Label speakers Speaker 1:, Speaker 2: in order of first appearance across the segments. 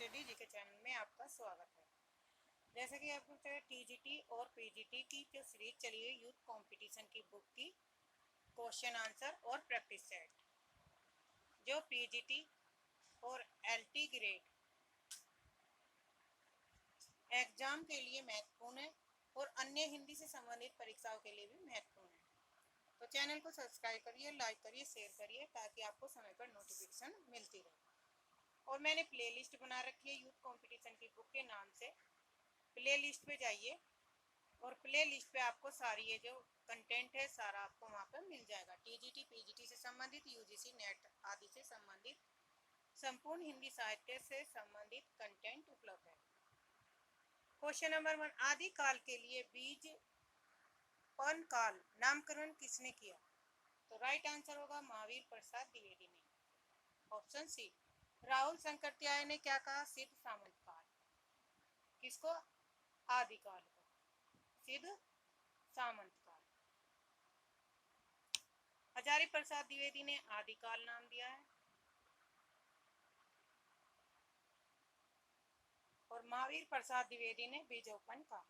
Speaker 1: Study जी के channel में आपका स्वागत है। जैसे कि आपको पता है टीजीटी और पीजीटी की जो सीरीज चली है यूथ कंपटीशन की बुक की क्वेश्चन आंसर और प्रैक्टिस सेट, जो पीजीटी और एलटी ग्रेड एग्जाम के लिए महत्वपूर्ण है और अन्य हिंदी से संबंधित परीक्षाओं के लिए भी महत्वपूर्ण है। तो चैनल को सब्सक्राइब करिए, लाइक करिए, शेयर करिए ताकि आपको समय पर नोटिफिकेशन मिलती रहे। और मैंने प्लेलिस्ट बना रखी है यूथ कंपटीशन की बुक के नाम से। प्ले लिस्ट पे जाइए और प्ले लिस्ट पे आपको सारी ये जो कंटेंट है सारा आपको वहाँ पर मिल जाएगा। टीजीटी पीजीटी से संबंधित, यूजीसी नेट आदि से संबंधित संपूर्ण हिंदी साहित्य से संबंधित कंटेंट उपलब्ध है। क्वेश्चन नंबर 1, आदि काल के लिए बीज पन काल नामकरण किसने किया? तो राइट आंसर होगा महावीर प्रसाद द्विवेदी ने। Option C. राहुल शंकरत्याय ने क्या कहा? सिद्ध सामंत काल। किसको? आदिकाल को, सिद्ध सामंत काल। हजारी प्रसाद द्विवेदी ने आदिकाल नाम दिया है और महावीर प्रसाद द्विवेदी ने बीजोपन का।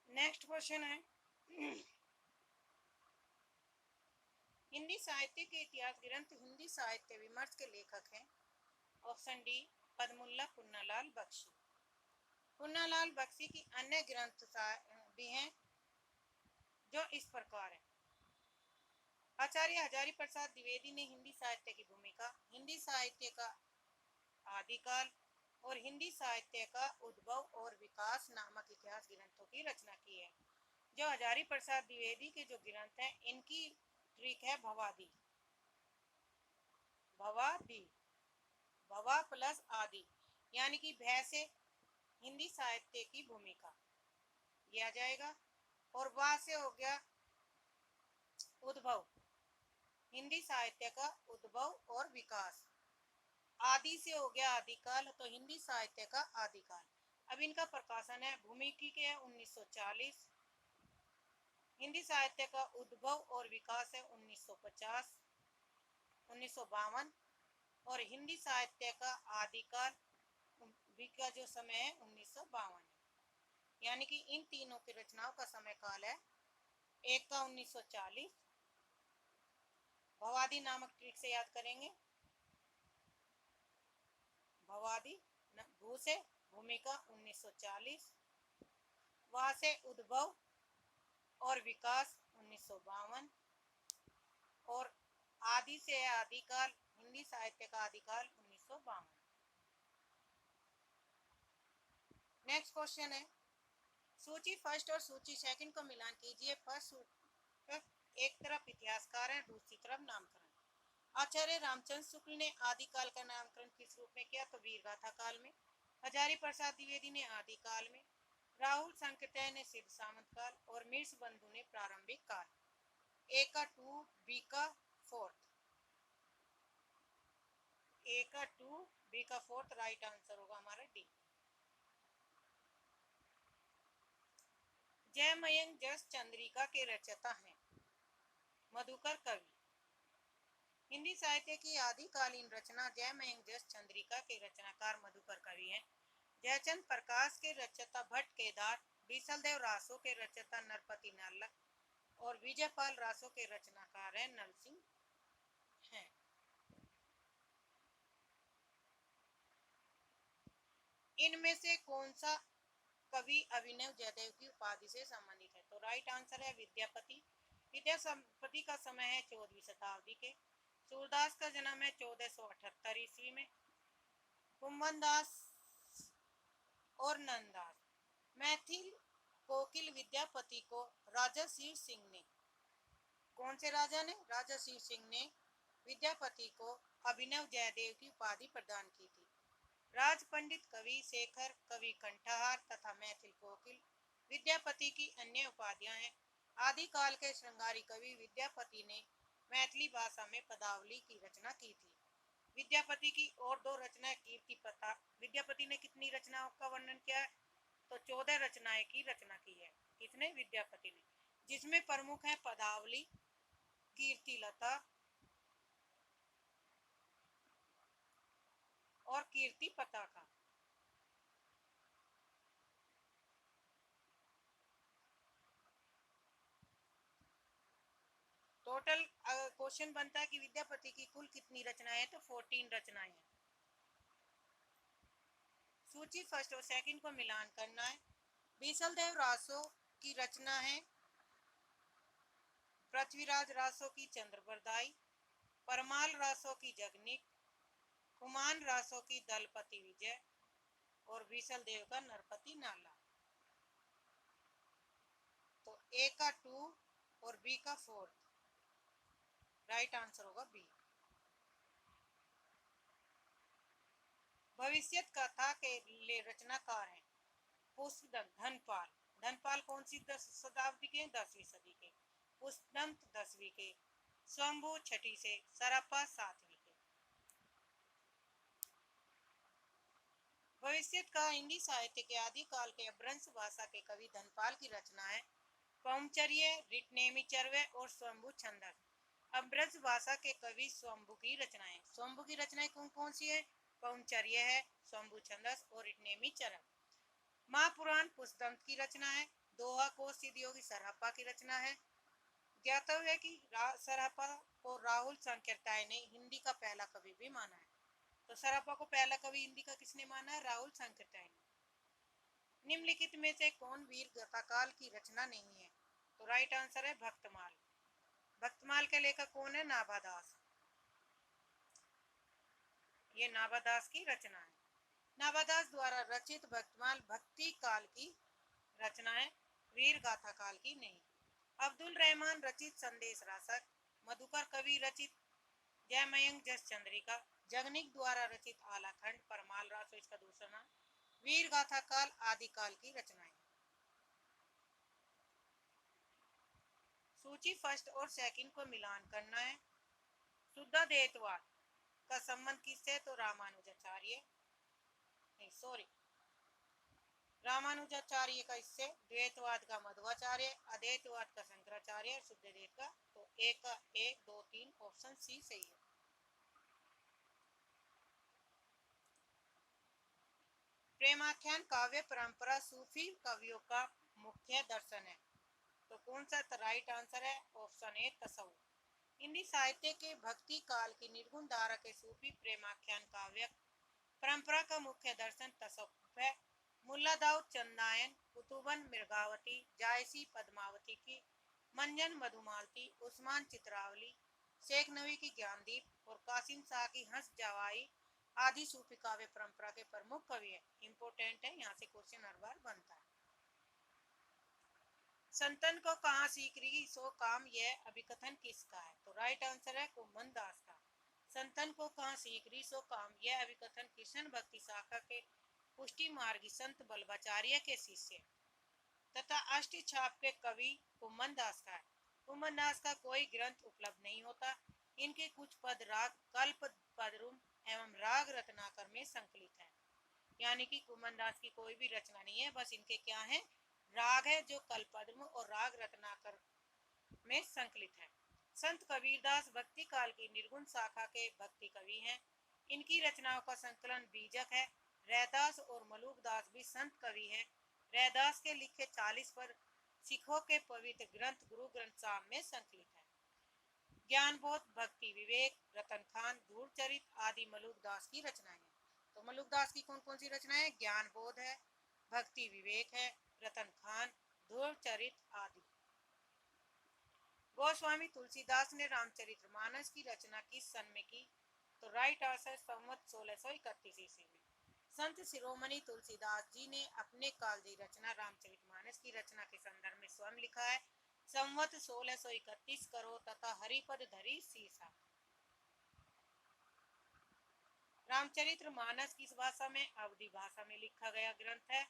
Speaker 1: नेक्स्ट क्वेश्चन है, हिंदी साहित्य के इतिहास ग्रंथ हिंदी साहित्य विमर्श के लेखक हैं। Option D Padumlal Punnalal Bakshi. पुन्नालाल बख्शी की अन्य ग्रंथ भी हैं जो इस प्रकार है। आचार्य हजारी प्रसाद द्विवेदी ने हिंदी साहित्य की भूमिका, हिंदी साहित्य का आदिकाल और हिंदी साहित्य का उद्भव और विकास नामक इतिहास ग्रंथों की रचना की है। जो हजारी प्रसाद द्विवेदी के जो ग्रंथ हैं इनकी ट्रिक है भवादी। भवादी, भवा प्लस आदि, यानी कि भय से हिंदी साहित्य की भूमिका लिया जाएगा और वह से हो गया उद्भव, हिंदी साहित्य का उद्भव और विकास। आदि से हो गया आदिकाल, तो हिंदी साहित्य का आदिकाल। अब इनका प्रकाशन है भूमिकी के 1940, हिंदी साहित्य का उद्भव और विकास है 1950, 1952 और हिंदी साहित्य का आदिकाल का जो समय है 1952 है। यानी कि इन तीनों की रचनाओं का समय काल है, एक का 1940, भवादी नामक ट्रिक से याद करेंगे, भवादी भू से भूमिका 1940, वहां से उद्भव और विकास 1952 और आदि से आदिकाल, हिंदी साहित्य का आदिकाल 1952। नेक्स्ट क्वेश्चन है, सूची फर्स्ट और सूची सेकंड को मिलान कीजिए। फर्स्ट एक तरफ इतिहासकार है, दूसरी तरफ नामकरण। आचार्य रामचंद्र शुक्ल ने आदिकाल का नामकरण किस रूप में किया? तो वीरगाथा काल में। हजारी प्रसाद द्विवेदी ने आदिकाल में, राहुल शंकरत्याय ने सिद्ध सामंत काल और मिर्च बंधु ने प्रारंभिक काल। ए का 2, बी का 4, ए का 2, बी का 4, राइट आंसर होगा हमारा डी। जयमयंक जस चंद्रिका के रचयिता हैं मधुकर कवि। हिंदी साहित्य की आदिकालीन रचना जयमयंक जस चंद्रिका के रचनाकार मधुकर कवि हैं। जयचंद प्रकाश के रचयिता भट्ट केदार, बीसलदेव रासो के रचयिता नरपति नालक और विजयपाल रासो के रचनाकार है नरसिंह हैं। इनमें से कौन सा कवि अभिनव जयदेव की उपाधि से संबंधित है? तो राइट आंसर है विद्यापति। विद्यापति का समय है 14वीं शताब्दी के। सूरदास का जन्म है 1478 ईस्वी में। कुंभन दास और नंददास। मैथिल कोकिल विद्यापति को राजा शिव सिंह ने, कौन से राजा ने? राजा शिव सिंह ने विद्यापति को अभिनव जयदेव की उपाधि प्रदान की थी। राज पंडित, कवि शेखर, कवि कंठहार तथा मैथिल कोकिल विद्यापति की अन्य उपाधियां हैं। आदिकाल के श्रृंगारी कवि विद्यापति ने मैथिली भाषा में पदावली की रचना की थी। विद्यापति की और दो रचनाएं कीर्ति प्रताप। विद्यापति ने कितनी रचनाओं का वर्णन किया है? तो 14 रचनाएं की रचना की है। किसने? विद्यापति ने, जिसमें प्रमुख है पदावली, कीर्ति लता और कीर्ति पताका। टोटल क्वेश्चन बनता है कि विद्यापति की कुल कितनी रचनाएं हैं, तो 14 रचनाएं हैं। सूची फर्स्ट और सेकंड को मिलान करना है। बीसल देव रासो की रचना है पृथ्वीराज रासो की चंद्रबरदाई, परमाल रासो की जगनिक, कुमान रासो की दलपति विजय और बीसल देव का नरपति नाला। तो ए का 2 और बी का 4, राइट आंसर होगा बी। भविष्यत कथा के लिए रचनाकार हैं पुष्पदंत धनपाल। धनपाल कौन सी शताब्दी के? 10वीं सदी के। पुष्पदंत 10वीं के, स्वयंभू 6वीं से, सरप्पा 7वीं के। भविष्यत का हिंदी साहित्य के आदिकाल के अपभ्रंश भाषा के कवि धनपाल की रचना है पौमचर्य, रिटनेमी चरवे और स्वयंभू छंदस। अपभ्रंश भाषा के कवि स्वयंभू की रचनाएं। स्वयंभू की रचनाएं कौन कौन सी है? पौमचर्य है, स्वयंभू छंदस और रिटनेमी चरव। महापुराण पुष्पदंत की रचना है। दोहा को सिद्धयोगी सरहप्पा की रचना है। ज्ञातव्य है कि सरहप्पा को राहुल सांकृत्याय ने हिंदी का पहला कवि भी माना है। तो सरहप्पा को पहला कवि हिंदी का किसने माना है? राहुल सांकृत्याय ने। निम्नलिखित में से कौन वीर गाथाकाल की रचना नहीं है? तो राइट आंसर है भक्तमाल। भक्तमाल के लेखक कौन है? नाभादास। ये नाभादास की रचना है। नाभादास द्वारा रचित भक्तमाल भक्ति काल की रचना है, वीर गाथा काल की नहीं। अब्दुल रहमान रचित संदेश रासक, मधुकर कवि रचित जयमयंक जस चंद्रिका, जगनिक द्वारा रचित आलाखंड, परमाल रासो इसका दूसरा नाम। वीर गाथा काल आदिकाल की रचनाएं। सूची फर्स्ट और सेकंड को मिलान करना है। शुद्धाद्वैतवाद का संबंध किससे? तो रामानुजाचार्य, नहीं सॉरी, रामानुजाचार्य का इससे, द्वैतवाद का मध्वाचार्य, अद्वैतवाद का शंकराचार्य, शुद्धदेव का। तो एक का 1 2 3 ऑप्शन सी सही है। प्रेमाख्यान काव्य परंपरा सूफी कवियों का मुख्य दर्शन है। तो कौन सा राइट आंसर है? ऑप्शन ए तसव्वुफ। हिंदी साहित्य के भक्ति काल की निर्गुण धारा के सूफी प्रेमाख्यान काव्य परंपरा का मुख्य दर्शन तसव्वुफ है। मुल्ला दाऊद चंदायन, कुतुबन मृगावती, जायसी पद्मावती की, मंजन मधुमालती, उस्मान चित्रावली, शेख नवी की ज्ञानदीप और कासिम शाह की हंस जवाई आदि सूफी काव्य परंपरा के प्रमुख कवि है। इंपोर्टेंट है, यहाँ से क्वेश्चन हर बार बनता है। संतन को कहाँ सीकरी सो काम, यह अभिकथन किसका है? तो राइट आंसर है कुम्मन दास का। संतन को कहाँ सीकरी सो काम, यह अभिकथन कृष्ण भक्ति शाखा के पुष्टि मार्गी संत बल्लभाचार्य के शिष्य तथा अष्ट छाप के कवि कुम्मन दास का है। कुम्मन दास का कोई ग्रंथ उपलब्ध नहीं होता। इनके कुछ पद राग कल्प पदरुम एवं राग रत्नाकर में संकलित है। यानी कि कुम्मन दास की कोई भी रचना नहीं है, बस इनके क्या है? राग है जो कल्पद्रुम और राग रत्नाकर में संकलित है। संत कबीरदास भक्ति काल की निर्गुण शाखा के भक्ति कवि हैं। इनकी रचनाओं का संकलन बीजक है। रैदास और मलूकदास भी संत कवि हैं। रैदास के लिखे 40 पर सिखों के पवित्र ग्रंथ गुरु ग्रंथ साहब में संकलित है। ज्ञानबोध, भक्ति विवेक, रतन खान, धूर चरित आदि मलूकदास की रचनाएं हैं। तो मलूकदास की कौन कौन सी रचनाएं? ज्ञानबोध है, भक्ति विवेक है, रतन खान, धूर चरित आदि। गोस्वामी तुलसीदास ने रामचरितमानस की रचना किस सन में की? तो राइट आंसर संवत 1631 ईस्वी में। संत शिरोमणि तुलसीदास जी ने अपने कालजयी रचना रामचरितमानस की रचना के संदर्भ में स्वयं लिखा है संवत 1631 करो तथा हरिपद धरी सीसा। रामचरितमानस किस भाषा में? अवधी भाषा में लिखा गया ग्रंथ है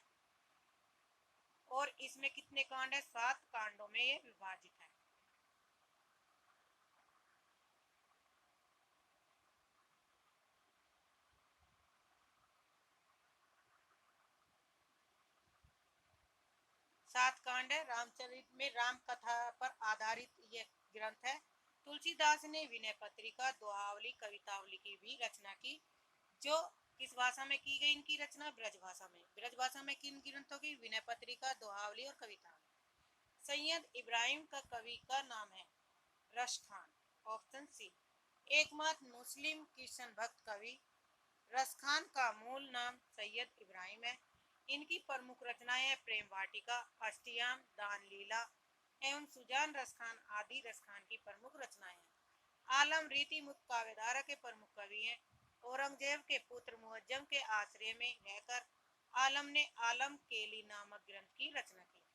Speaker 1: और इसमें कितने कांड है? 7 कांडों में ये विभाजित है। सात कांड है। रामचरित में राम कथा पर आधारित यह ग्रंथ है। तुलसीदास ने विनय पत्रिका, दोहावली, कवितावली की भी रचना की जो किस भाषा में की गई इनकी रचना? ब्रज भाषा में। ब्रज भाषा में किन ग्रंथों की? विनय पत्रिका, दोहावली और कविता। सैयद इब्राहिम का कवि का नाम है रश खान। Option C. एकमात्र मुस्लिम कृष्ण भक्त कवि रश खान का मूल नाम सैयद इब्राहिम है। इनकी प्रमुख रचनाएं हैं प्रेम वाटिका, अष्टयाम, दान लीला एवं सुजान रस खान आदि रस खान की प्रमुख रचनाएं हैं। आलम रीति मुक्त काव्यधारा के प्रमुख कवि हैं। औरंगजेब के पुत्र मुअज्जम के आश्रय में रहकर आलम ने आलम केली नामक ग्रंथ की रचना की थी।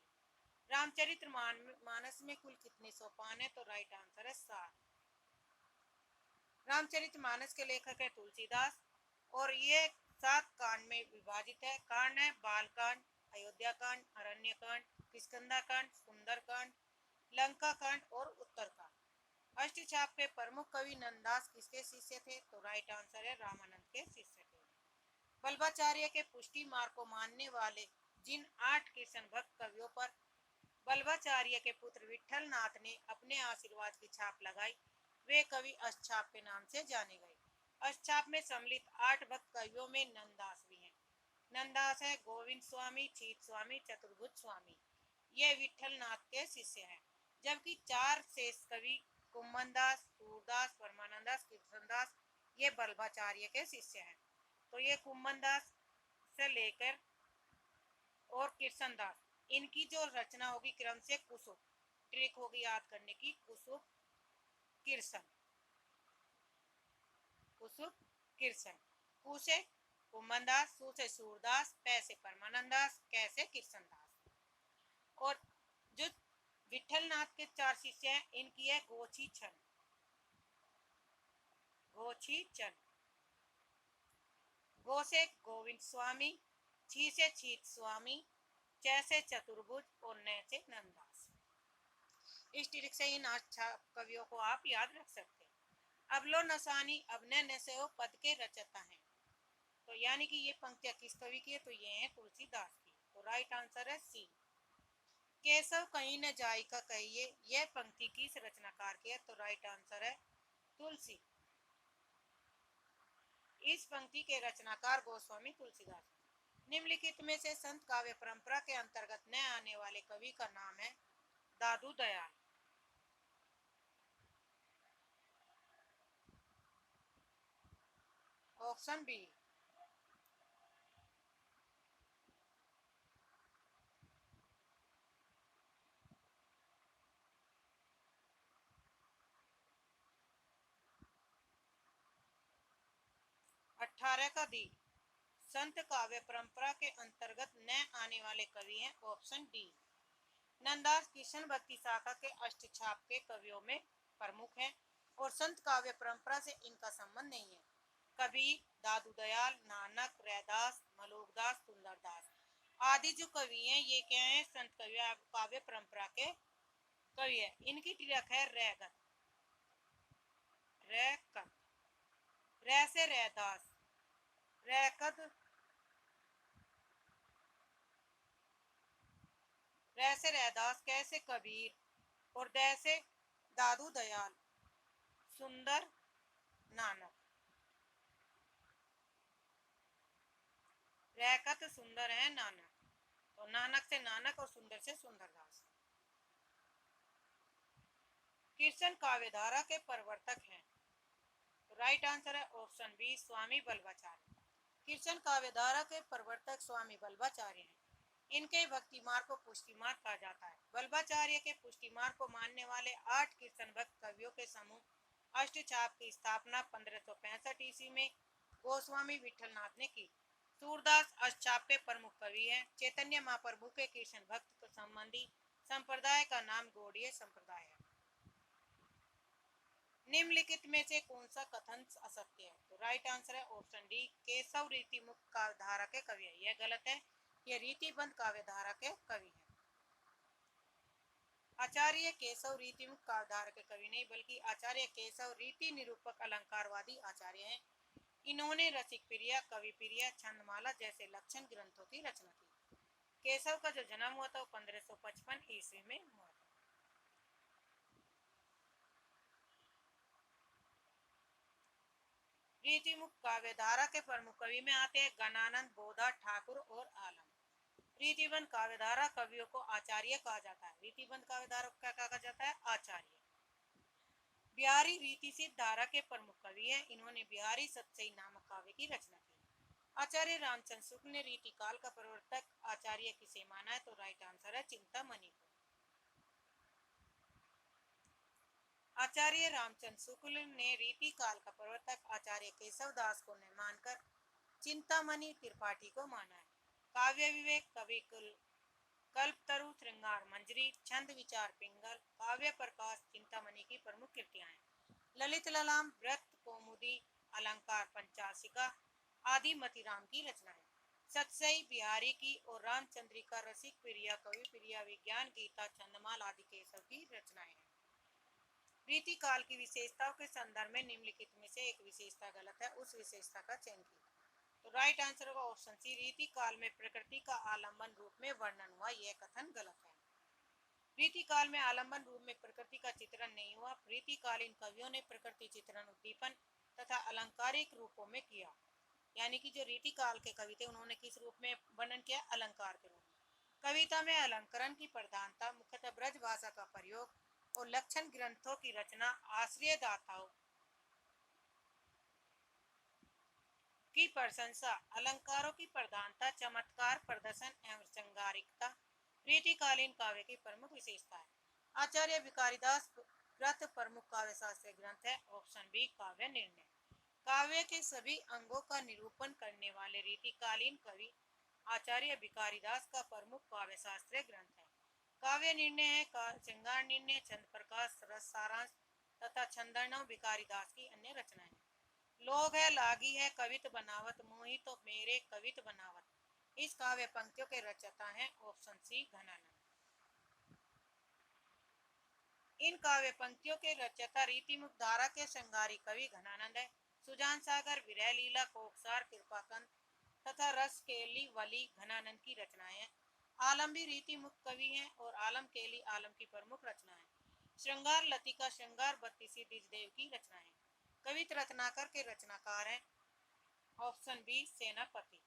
Speaker 1: रामचरित्र मानस में कुल कितने सोपान है? तो राइट आंसर है 7। रामचरित्र मानस के लेखक है तुलसीदास और ये 7 कांड में विभाजित है। कांड है बाल कांड, अयोध्या कांड, अरण्य कांड, किष्किंधा कांड, सुंदर कांड, लंका कांड और उत्तर कांड। अष्टछाप के प्रमुख कवि नंददास किसके शिष्य थे? तो राइट आंसर है रामानंद के शिष्य थे। बल्बाचार्य के पुष्टि मार्ग को मानने वाले जिन 8 कृष्ण भक्त कवियों पर बल्बाचार्य के पुत्र विठल नाथ ने अपने आशीर्वाद की छाप लगाई, वे कवि अष्टछाप के नाम से जाने गए। अष्टछाप में सम्मिलित 8 भक्त कवियों में नंददास भी हैं। नंददास है गोविंद स्वामी, चीत स्वामी, चतुर्भुज स्वामी, ये विठल नाथ के शिष्य हैं। जबकि 4 शेष कवि कुम्भनदास, सूरदास, परमानंदास, कृष्णदास ये बल्बाचार्य के शिष्य हैं। तो ये कुम्भनदास से लेकर और कृष्णदास इनकी जो रचना होगी क्रम से कुसुम, ट्रिक होगी याद करने की, कुसुम कृष्ण, कुसुम कृष्ण, कु से कुम्भनदास, सु से सूरदास, पै से परमानंदास, कै से कृष्णदास। और जो विठल नाथ के 4 शिष्य हैं इनकी है गोची छन, गोची चन, गो से गोविंद स्वामी, छी से चीत स्वामी, च से चतुर्भुज और न से नंददास। इस ट्रिक से इन 8 कवियों को आप याद रख सकते हैं। अबलो नसानी अबने नसेओ पद के रचता हैं। तो यानी कि ये पंक्तियां किस कवि की है? तो ये है तुलसीदास की। तो राइट आंसर है सी। केशव कहीं न जाई का कहिए, यह पंक्ति किस रचनाकार की है? तो राइट आंसर है तुलसी। इस पंक्ति के रचनाकार गोस्वामी तुलसीदास। निम्नलिखित में से संत काव्य परंपरा के अंतर्गत न आने वाले कवि का नाम है दादू दयाल। Option B. अठारह का दी। संत काव्य परंपरा के अंतर्गत न आने वाले कवि हैं ऑप्शन डी। नंददास कृष्ण भक्ति शाखा के अष्टछाप के कवियों में प्रमुख हैं और संत काव्य परंपरा से इनका संबंध नहीं है। कबीर, दादू दयाल, नानक, रैदास, मलोकदास, सुंदरदास आदि जो कवि हैं ये क्या है? संत काव्य परंपरा के कवि है। इनकी तिलक है रैगत, रैकत, रै से रैदास, रैकत, रै से रैदास, कै से कबीर और दै से दादू दयाल, सुंदर, नानक। रैकत सुंदर है नानक, तो नानक से नानक और सुंदर से सुंदरदास। कृष्ण काव्यधारा के प्रवर्तक हैं। राइट आंसर है ऑप्शन बी स्वामी बल्बाचार्य। कृष्ण काव्यधारा के प्रवर्तक स्वामी बल्बाचार्य हैं। इनके भक्ति मार्ग को पुष्टि मार्ग कहा जाता है। बल्बाचार्य के पुष्टि मार्ग को मानने वाले 8 कृष्ण भक्त कवियों के समूह अष्टछाप की स्थापना 1565 ईस्वी में गोस्वामी विठलनाथ ने की। सूरदास अष्टछाप के प्रमुख कवि हैं। चैतन्य महाप्रभु के कृष्ण भक्त संबंधी संप्रदाय का नाम गौड़ीय संप्रदाय है। निम्नलिखित में से कौन सा कथन असत्य है? तो राइट आंसर है ऑप्शन डी केशव रीति मुक्त काव्यधारा के कवि है। यह गलत है, यह रीतिबंध काव्यधारा के कवि है। आचार्य केशव रीति मुक्त काव्यधारा के कवि नहीं बल्कि आचार्य केशव रीति निरूपक अलंकारवादी आचार्य हैं। इन्होंने रसिक प्रिया, कवि प्रिया, छंदमाला जैसे लक्षण ग्रंथों की रचना की। केशव का जो जन्म हुआ था वो 1555 ईस्वी में हुआ। रीतिमुख काव्यधारा के प्रमुख कवि में आते हैं गणानंद, बोधा, ठाकुर और आलम। रीतिबंध काव्यधारा कवियों को आचार्य कहा जाता है। रीतिबंध काव्यधारा को क्या कहा जाता है? आचार्य। बिहारी रीति सिद्ध धारा के प्रमुख कवि हैं। इन्होंने बिहारी सतसई नामक काव्य की रचना की। आचार्य रामचंद्र शुक्ल ने रीति काल का प्रवर्तक आचार्य किसे माना है? तो राइट आंसर है चिंतामणि को। आचार्य रामचंद्र शुक्ल ने रीति काल का प्रवर्तक आचार्य केशव दास को न मानकर चिंतामणि त्रिपाठी को माना है। काव्य विवेक, कवि कुल, कल्पतरु, श्रृंगार मंजरी, छंद विचार पिंगल, काव्य प्रकाश चिंतामणि की प्रमुख कृतियां हैं। ललित ललाम, व्रत, कौमुदी, अलंकार पंचाशिका आदि मतीराम की रचनाएं। सतसई बिहारी की और रामचंद्रिका, रसिक प्रिया, कवि प्रिया, विज्ञान गीता, छंदमाल आदि केशव की रचनाएं हैं। रीति काल की विशेषताओं के संदर्भ में निम्नलिखित में से एक विशेषता गलत है, उस विशेषता का चयन कीजिए। तो राइट आंसर होगा ऑप्शन सी, रीति काल में प्रकृति का आलंबन रूप में वर्णन हुआ। यह कथन गलत है। रीति काल में आलंबन रूप में प्रकृति का चित्रण नहीं हुआ। रीतिकालीन कवियों ने प्रकृति चित्रण उद्दीपन तथा अलंकारिक रूपों में किया। यानी कि जो रीति काल के कवि थे उन्होंने किस रूप में वर्णन किया? अलंकार के रूप में। कविता में अलंकरण की प्रधानता, मुख्यतः ब्रज भाषा का प्रयोग और लक्षण ग्रंथों की रचना, आश्रय दाताओं की प्रशंसा, अलंकारों की प्रधानता, चमत्कार प्रदर्शन एवं श्रृंगारिकता रीतिकालीन काव्य की प्रमुख विशेषता है। आचार्य भिकारीदास ग्रंथ प्रमुख काव्य शास्त्रीय ग्रंथ है। ऑप्शन बी, काव्य निर्णय। काव्य के सभी अंगों का निरूपण करने वाले रीतिकालीन कवि आचार्य भिकारीदास का प्रमुख काव्य शास्त्रीय ग्रंथ है। काव्य निर्णय है श्रृंगार निर्णय, चंद प्रकाश, रस सारांश तथा छंदर्णव भिकारीदास की अन्य रचनाएं। लोग है, लागी है, कवित बनावत, मोही तो मेरे कवित बनावत इस काव्य पंक्तियों के रचयिता हैं। Option C, Ghananand. इन काव्य पंक्तियों के रचयिता रीतिमुख धारा के श्रृंगारी कवि घनानंद है। सुजान सागर, विरह लीला, कोकसार, कृपाकंद तथा रस केली वली घनानंद की रचनाएं हैं। आलम भी रीतिमुख कवि हैं और आलम केली आलम की प्रमुख रचना है। श्रृंगार लतिका, श्रृंगार बत्तीसी द्विजदेव की रचना है। कवित रत्नाकर के रचनाकार हैं। ऑप्शन बी, सेनापति।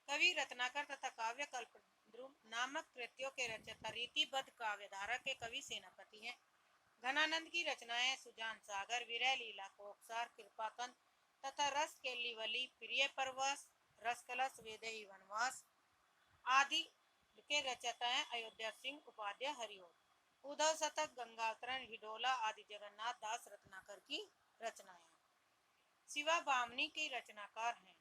Speaker 1: कवि रत्नाकर तथा काव्य कल्पद्रुम नामक कृतियों के रचयिता रीतिबद्ध काव्यधारा के कवि सेनापति हैं। घनानंद की रचनाएं सुजान सागर, विरह लीला, कोकसार, कृपाकंद तथा रस केलीवली, प्रिय परवास, रस कलश, वेदेही वनवास आदि के रचयिता हैं अयोध्या सिंह उपाध्याय हरिओम। उद्धव शतक, गंगावतरण, हिडोला आदि जगन्नाथ दास रत्नाकर की रचनाएं हैं। शिवा बामनी के रचनाकार हैं।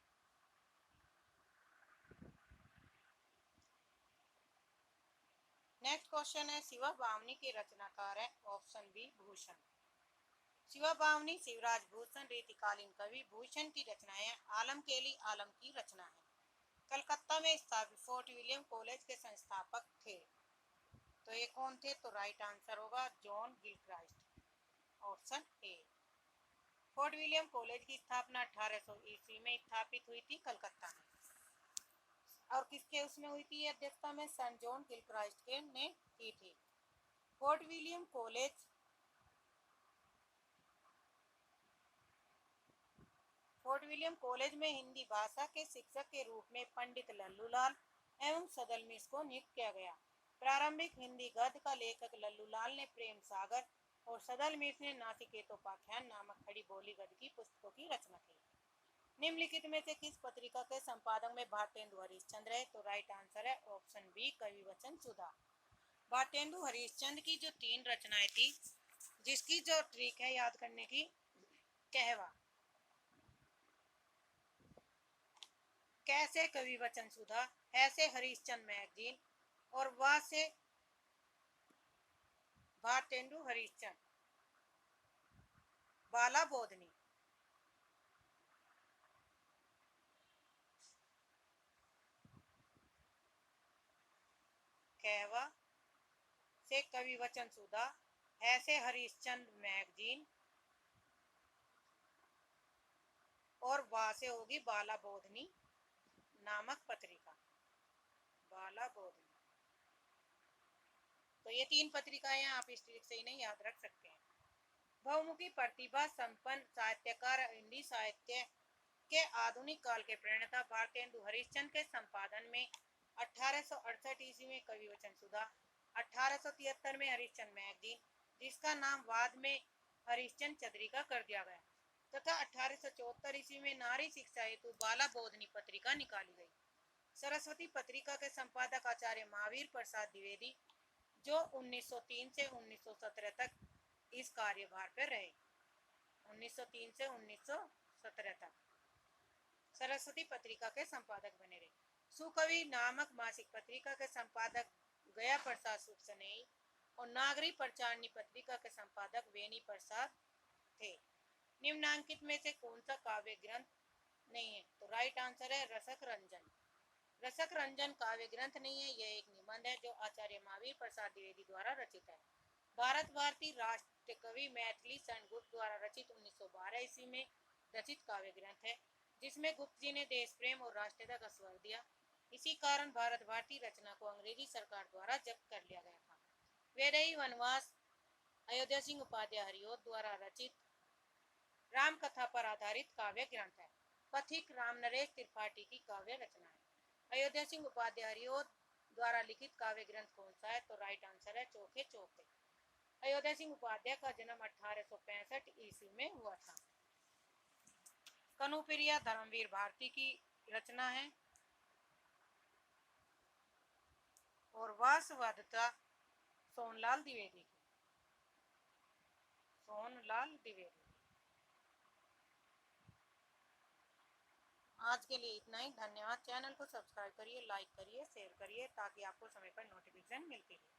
Speaker 1: नेक्स्ट क्वेश्चन है, शिवा बामनी के रचनाकार है। Option B, Bhushan. शिवा बामनी शिवराज भूषण रीतिकालीन कवि भूषण की रचनाएं आलम केली आलम की रचना है। कलकत्ता में स्थापित फोर्ट विलियम कॉलेज के संस्थापक थे। तो ये कौन थे? तो राइट आंसर होगा John Gilchrist. Option A. Fort William college की स्थापना 1800 ईस्वी में स्थापित हुई थी कलकत्ता में। और किसके उसमें हुई थी अध्यक्षता में? सन जॉन गिलक्राइस्ट के ने की थी। फोर्ट विलियम कॉलेज में हिंदी भाषा के शिक्षक के रूप में पंडित लल्लूलाल एवं सदलमिश्र को नियुक्त किया गया। प्रारंभिक हिंदी गद्य का लेखक लल्लूलाल ने प्रेम सागर और सदलमिश्र ने नासिकेतोपाख्यान नामक खड़ी बोली गद्य की पुस्तकों की रचना की। निम्नलिखित में से किस पत्रिका के संपादक में भारतेंदु हरिश्चंद्र है? तो राइट आंसर है ऑप्शन बी, कवि वचन सुधा। भारतेंदु हरिश्चंद्र की जो 3 रचनाएं थी, जिसकी जो ट्रिक है याद करने की, कहवा, कैसे कवि वचन सुधा, ऐसे हरिश्चंद्र मैगजीन और वह से भारतेंदु हरिश्चंद्र, बाला बोधनी। कहवा से कवि वचन सुधा, ऐसे हरिश्चंद्र मैगजीन और वहां से होगी बाला बोधनी नामक पत्रिका। बाला बोधनी। तो ये 3 पत्रिकाएं आप इस ट्रिक से ही नहीं याद रख सकते हैं। बहुमुखी प्रतिभा संपन्न साहित्यकार हिंदी साहित्य के आधुनिक काल के प्रणेता भारतेंदु हरिश्चंद्र के संपादन में 1868 ईस्वी में कवि वचन सुधा, 1873 में हरिश्चंद्र मैगजीन, जिसका नाम बाद में हरिश्चंद्र चंद्रिका कर दिया गया, तथा 1874 ईस्वी में नारी शिक्षा हेतु बाला बोधनी पत्रिका निकाली गई। सरस्वती पत्रिका के संपादक आचार्य महावीर प्रसाद द्विवेदी, जो 1903 से 1917 तक इस कार्यभार पर रहे। 1903 से 1917 तक सरस्वती पत्रिका के संपादक बने रहे। सुकवि नामक मासिक पत्रिका के संपादक गया प्रसाद सुख सनेही और नागरी प्रचारणी पत्रिका के संपादक वेणी प्रसाद थे। निम्नांकित में से कौन सा काव्य ग्रंथ नहीं है? तो राइट आंसर है रसक रंजन। रसक रंजन काव्य ग्रंथ नहीं है, यह एक निबंध है जो आचार्य महावीर प्रसाद द्विवेदी द्वारा रचित है। भारत भारती राष्ट्र कवि मैथिली शरण गुप्त द्वारा रचित 1912 ईस्वी में रचित काव्य ग्रंथ है, जिसमें गुप्त जी ने देश प्रेम और राष्ट्रीयता का स्वर दिया। इसी कारण भारत भारती रचना को अंग्रेजी सरकार द्वारा जब्त कर लिया गया था। वैदेही वनवास अयोध्या सिंह उपाध्याय हरिओद द्वारा रचित राम कथा पर आधारित काव्य ग्रंथ है। पथिक राम नरेश त्रिपाठी की काव्य रचना है। अयोध्या सिंह उपाध्याय हरिओद द्वारा लिखित काव्य ग्रंथ कौन सा है? तो राइट आंसर है चोखे चौके। अयोध्या सिंह उपाध्याय का जन्म 1865 ईस्वी में हुआ था। कनुप्रिया धर्मवीर भारती की रचना है और वासवदत्ता सोनलाल द्विवेदी की। सोनलाल द्विवेदी। आज के लिए इतना ही। धन्यवाद। चैनल को सब्सक्राइब करिए, लाइक करिए, शेयर करिए ताकि आपको समय पर नोटिफिकेशन मिलती रहे।